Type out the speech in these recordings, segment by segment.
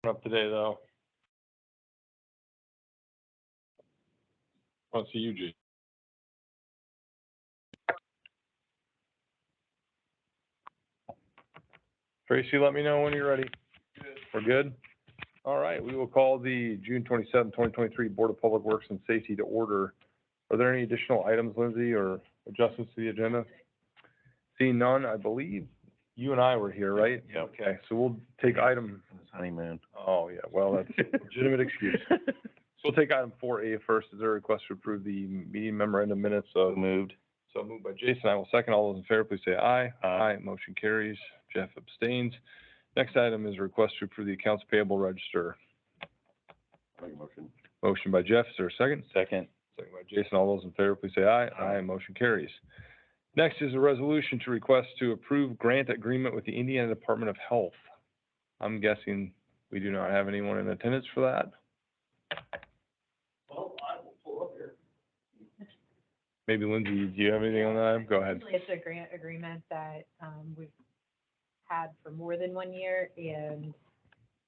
Up today, though. I want to see you, G. Tracy, let me know when you're ready. We're good? All right, we will call the June 27, 2023 Board of Public Works and Safety to order. Are there any additional items, Lindsay, or adjustments to the agenda? Seeing none, I believe you and I were here, right? Yep. Okay, so we'll take item, Honeymoon. oh, yeah, well, that's a legitimate excuse. So we'll take item 4A first. Is there a request to approve the meeting memorandum minutes So of? moved. So moved by Jason, I will second. All those in favor, please say aye. Aye. Motion carries. Jeff abstains. Next item is a request to approve the accounts payable register. Make a motion. Motion by Jeff, is there a second? Second. Second by Jason. All those in favor, please say aye. Aye. Motion carries. Next is a resolution to request to approve grant agreement with the Indiana Department of Health. I'm guessing we do not have anyone in attendance for that. Well, I will pull up here. Maybe Lindsay, do you have anything on that? Go ahead. Essentially, it's a grant agreement that we've had for more than 1 year, and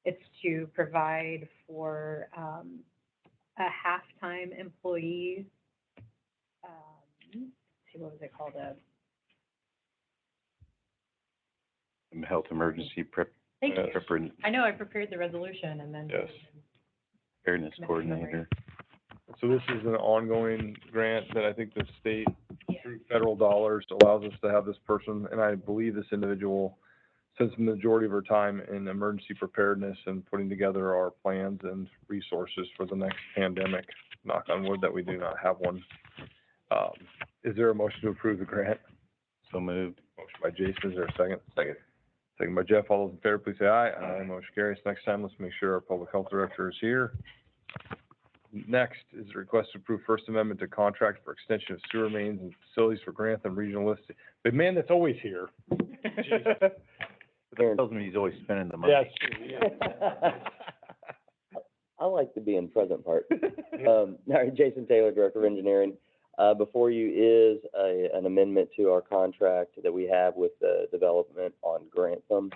it's to provide for a half-time employee, what was it called? Health emergency Thank you. preparedness I know I prepared the resolution and then. Yes. coordinator. So this is an ongoing grant that I think the state, Yeah. through federal dollars, allows us to have this person, and I believe this individual spends the majority of her time in emergency preparedness and putting together our plans and resources for the next pandemic. Knock on wood that we do not have one. Is there a motion to approve the grant? So moved. Motion by Jason, is there a second? Second. Second by Jeff. All those in favor, please say aye. Aye. Motion carries. Next time, let's make sure our public health director is here. Next is a request to approve First Amendment to contract for extension of sewer mains and facilities for Grantham Regional List. The man that's always here. Tells me he's always spending the money. Yes. I like the being present part. All right, Jason Taylor, Director of Engineering. Before you is an amendment to our contract that we have with the development on Grantham.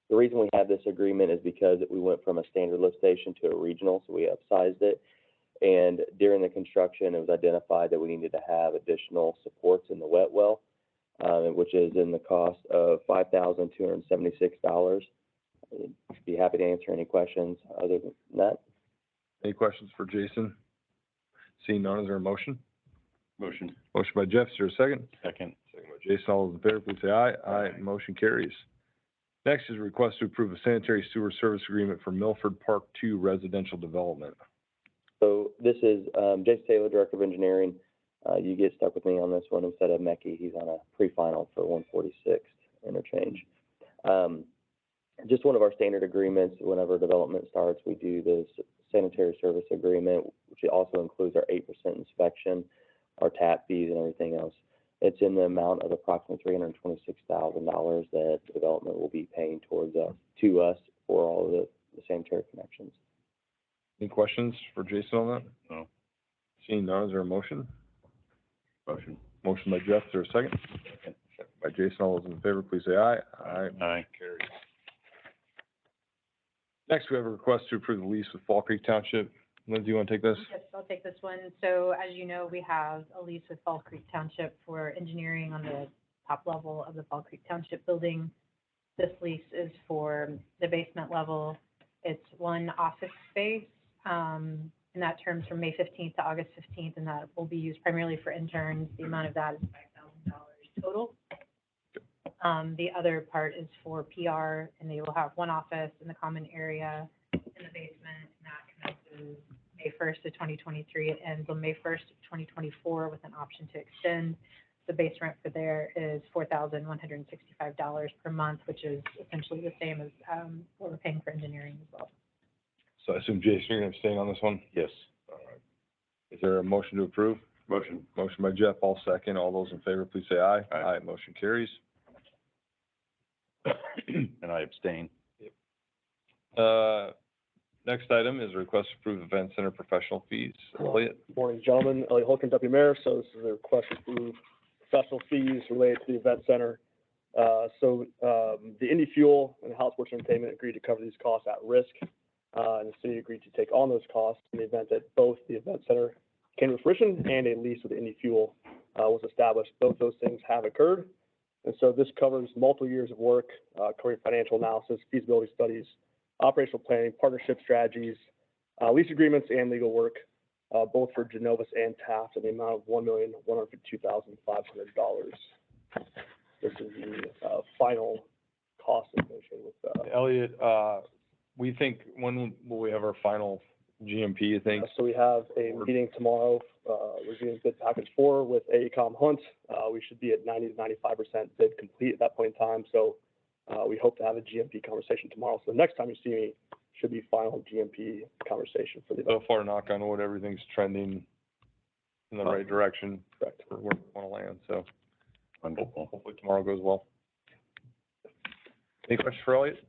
The reason we have this agreement is because we went from a standard lift station to a regional, so we upsized it. And during the construction, it was identified that we needed to have additional supports in the wet well, which is in the cost of $5,276. I'd be happy to answer any questions other than that. Any questions for Jason? Seeing none, is there a motion? Motion. Motion by Jeff, is there a second? Second. Second by Jason. All those in favor, please say aye. Aye. Motion carries. Next is a request to approve a sanitary sewer service agreement for Milford Park 2 residential development. So this is Jason Taylor, Director of Engineering. You get stuck with me on this one instead of Mecky. He's on a pre-final for 146th interchange. Just one of our standard agreements. Whenever development starts, we do this sanitary service agreement, which also includes our 8% inspection, our tap fees, and everything else. It's in the amount of approximately $326,000 that the development will be paying towards to us for all of the sanitary connections. Any questions for Jason on that? No. Seeing none, is there a motion? Motion. Motion by Jeff, is there a second? Second. Second by Jason. All those in favor, please say aye. Aye. Aye. Carries. Next, we have a request to approve the lease with Fall Creek Township. Lindsay, you want to take this? Yes, I'll take this one. So as you know, we have a lease with Fall Creek Township for engineering on the top level of the Fall Creek Township building. This lease is for the basement level. It's one office space, and that terms from May 15th to August 15th, and that will be used primarily for interns. The amount of that is $5,000 total. The other part is for PR, and they will have one office in the common area in the basement, and that commences May 1st of 2023. It ends on May 1st of 2024 with an option to extend. The base rent for there is $4,165 per month, which is essentially the same as what we're paying for engineering as well. So I assume, Jason, you're going to abstain on this one? Yes. All right. Is there a motion to approve? Motion. Motion by Jeff, all second. All those in favor, please say aye. Aye. Motion carries. And I abstain. Next item is a request to approve event center professional fees. Elliot? Morning, gentlemen. Elliot Holcomb, Deputy Mayor. So this is a request to approve professional fees related to the event center. The Indy Fuel and House Sports Entertainment agreed to cover these costs at risk, and the city agreed to take on those costs in the event that both the event center came to fruition and a lease with Indy Fuel was established. Both those things have occurred, and so this covers multiple years of work, covering financial analysis, feasibility studies, operational planning, partnership strategies, lease agreements, and legal work, both for Genovis and Taft, in the amount of $1,152,500. This is the final cost associated with. Elliot, we think, when will we have our final GMP, you think? So we have a meeting tomorrow, reviewing bid package 4 with AECom Hunt. We should be at 90 to 95% bid complete at that point in time. So we hope to have a GMP conversation tomorrow. So the next time you see me should be final GMP conversation for the So event. far, knock on wood, everything's trending in the right direction Correct. for where we want to land, so Wonderful. hopefully tomorrow goes well. Any questions for Elliot?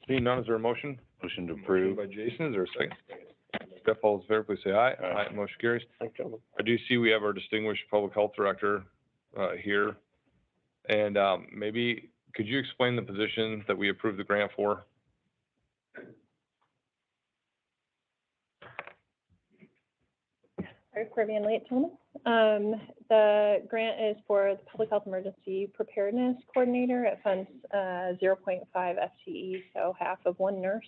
Seeing none, is there a motion? Motion to Motion approve. by Jason, is there a second? Jeff, all those in favor, please say aye. Aye. Motion carries. Thanks, gentlemen. I do see we have our distinguished public health director, here. And, maybe, could you explain the position that we approved the grant for? Sorry for being late, gentlemen. The grant is for the Public Health Emergency Preparedness Coordinator. It funds 0.5 FTE, so half of one nurse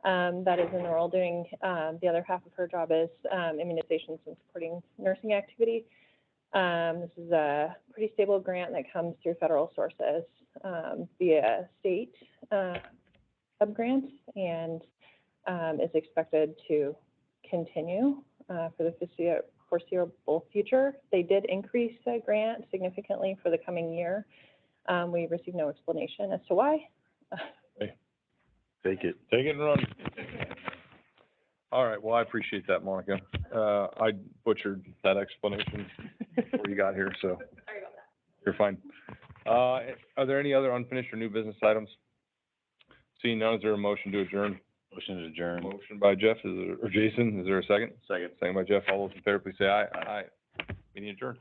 that is in the role doing, the other half of her job is immunizations and supporting nursing activity. This is a pretty stable grant that comes through federal sources via state sub-grant, and is expected to continue for the foreseeable future. They did increase the grant significantly for the coming year. We received no explanation as to why. Take it. Take it and run. All right, well, I appreciate that, Monica. I butchered that explanation before you got here, so. Sorry about that. You're fine. Are there any other unfinished or new business items? Seeing none, is there a motion to adjourn? Motion to adjourn. Motion by Jeff, or Jason, is there a second? Second. Second by Jeff, all those in favor, please say aye. Aye. Meeting adjourned.